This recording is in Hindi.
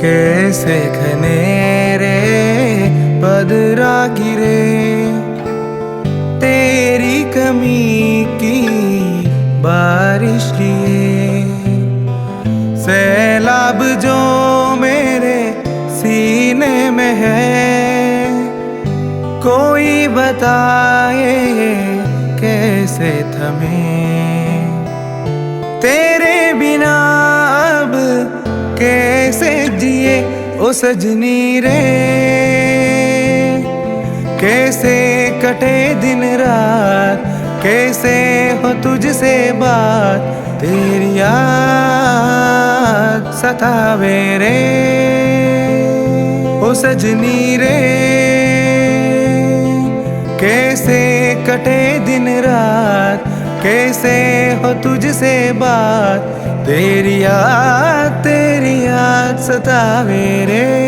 कैसे घनेरे बदरा गिरे तेरी कमी की बारिश लिए, सैलाब जो मेरे सीने में है, कोई बताए कैसे थमे। तेरे बिना अब कैसे जिए ओ सजनी रे, कैसे कटे दिन रात, कैसे हो तुझसे बात, तेरी याद सतावे रे ओ सजनी रे, कैसे कटे दिन रात, कैसे हो तुझसे बात, तेरी याद सतावे रे।